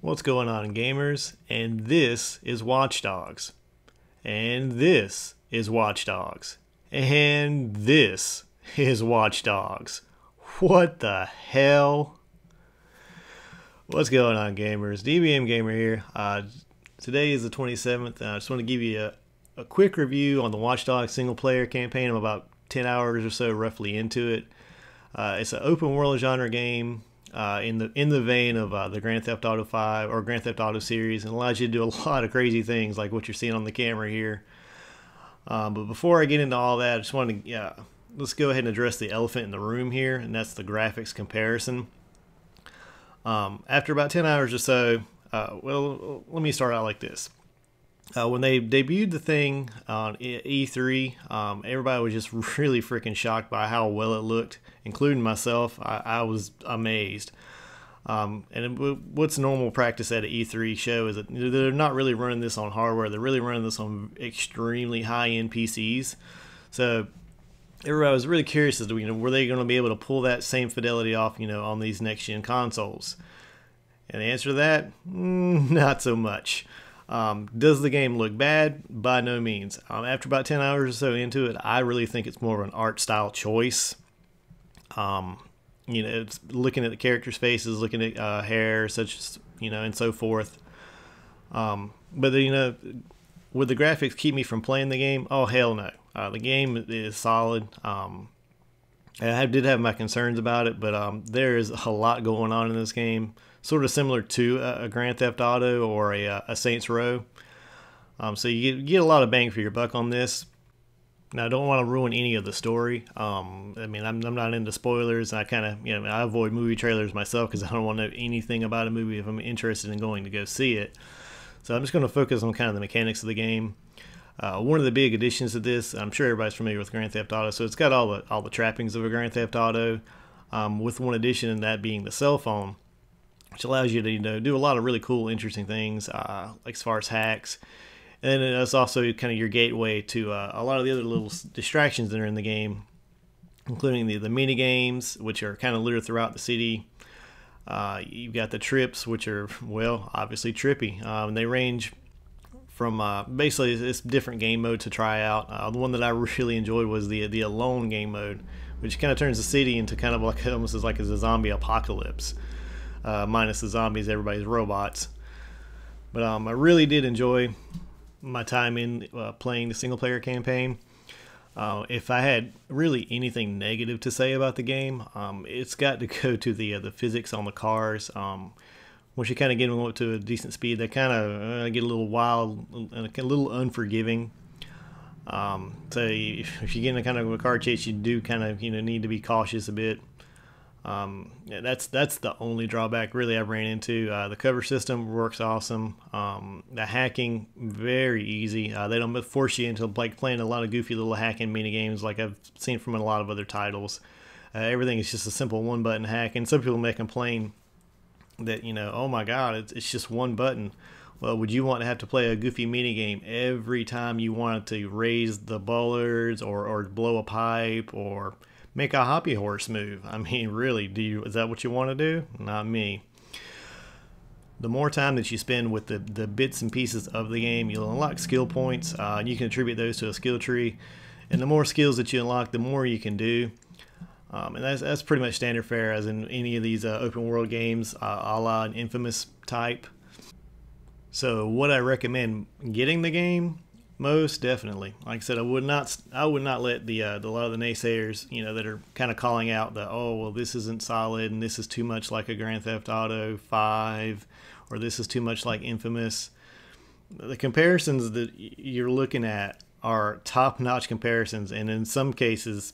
What's going on, gamers? And this is Watch Dogs. And this is Watch Dogs. And this is Watch Dogs. What the hell? What's going on, gamers? DBMgamer here. Today is the 27th. I just want to give you a quick review on the Watch Dogs single player campaign. I'm about 10 hours or so roughly into it. It's an open world genre game. In the vein of the Grand Theft Auto 5 or Grand Theft Auto series, and allows you to do a lot of crazy things like what you're seeing on the camera here. But before I get into all that, I just want to let's go ahead and address the elephant in the room here, and that's the graphics comparison. After about 10 hours or so, well, let me start out like this. When they debuted the thing on E3, everybody was just really freaking shocked by how well it looked, including myself. I was amazed. What's normal practice at an E3 show is that they're not really running this on hardware. They're really running this on extremely high-end PCs. So everybody was really curious as to, were they going to be able to pull that same fidelity off, on these next-gen consoles? And the answer to that, not so much. Does the game look bad? By no means. After about 10 hours or so into it, I really think it's more of an art style choice. It's looking at the characters' faces, looking at hair, such as, and so forth. But would the graphics keep me from playing the game? Oh, hell no. The game is solid. I did have my concerns about it, but there is a lot going on in this game. Sort of similar to a Grand Theft Auto or a Saints Row. So you get a lot of bang for your buck on this. Now, I don't want to ruin any of the story. I'm not into spoilers. And I kind of, I avoid movie trailers myself because I don't want to know anything about a movie if I'm interested in going to go see it. So I'm just going to focus on kind of the mechanics of the game. One of the big additions to this, I'm sure everybody's familiar with Grand Theft Auto, so it's got all the trappings of a Grand Theft Auto, with one addition, and that being the cell phone, which allows you to do a lot of really cool, interesting things, like as far as hacks. And then it's also kind of your gateway to a lot of the other little distractions that are in the game, including the mini games, which are kind of littered throughout the city. You've got the trips, which are, well, obviously trippy. They range from basically it's different game mode to try out. The one that I really enjoyed was the alone game mode, which kind of turns the city into kind of like almost as like a zombie apocalypse. Minus the zombies, everybody's robots. But I really did enjoy my time in playing the single player campaign. If I had really anything negative to say about the game, it's got to go to the physics on the cars. Once you kind of get them up to a decent speed, they kind of get a little wild and a little unforgiving. So if you get in a kind of a car chase, you do kind of need to be cautious a bit. That's the only drawback really I've ran into. The cover system works awesome. The hacking, very easy. They don't force you into like playing a lot of goofy little hacking mini games like I've seen from a lot of other titles. Everything is just a simple one button hack, and some people may complain that oh my god, it's just one button. Well, would you want to have to play a goofy mini game every time you wanted to raise the bollards or blow a pipe or make a hoppy horse move? I mean, really, is that what you want to do? Not me. The more time that you spend with the bits and pieces of the game, you'll unlock skill points, and you can attribute those to a skill tree. And the more skills that you unlock, the more you can do. And that's pretty much standard fare as in any of these open world games, a la an Infamous type. So would I recommend getting the game? Most definitely. Like I said, I would not let the a lot of the naysayers, that are kind of calling out that, oh, well, this isn't solid and this is too much like a Grand Theft Auto 5 or this is too much like Infamous. The comparisons that you're looking at are top-notch comparisons, and in some cases,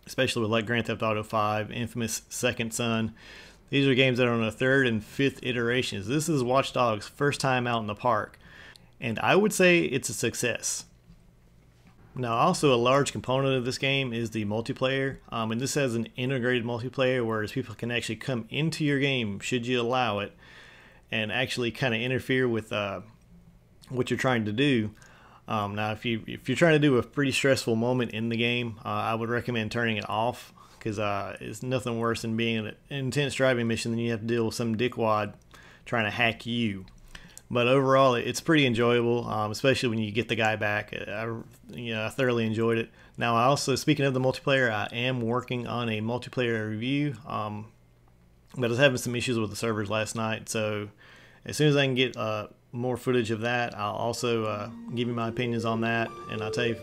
especially with like Grand Theft Auto 5, Infamous Second Son, these are games that are on a third and fifth iterations. This is Watch Dogs' first time out in the park, and I would say it's a success. Now, also a large component of this game is the multiplayer, and this has an integrated multiplayer, whereas people can actually come into your game, should you allow it, and actually kind of interfere with what you're trying to do. Now, if you're trying to do a pretty stressful moment in the game, I would recommend turning it off, because it's nothing worse than being in an intense driving mission than you have to deal with some dickwad trying to hack you. But overall, it's pretty enjoyable, especially when you get the guy back. I thoroughly enjoyed it. Now, I also, speaking of the multiplayer, I am working on a multiplayer review, but I was having some issues with the servers last night. So as soon as I can get more footage of that, I'll also give you my opinions on that. And I'll tell you,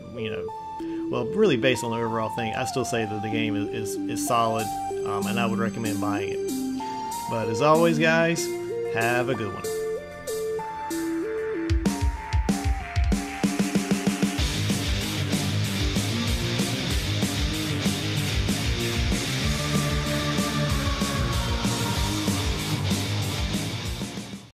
well, really based on the overall thing, I still say that the game is solid, and I would recommend buying it. But as always, guys, have a good one.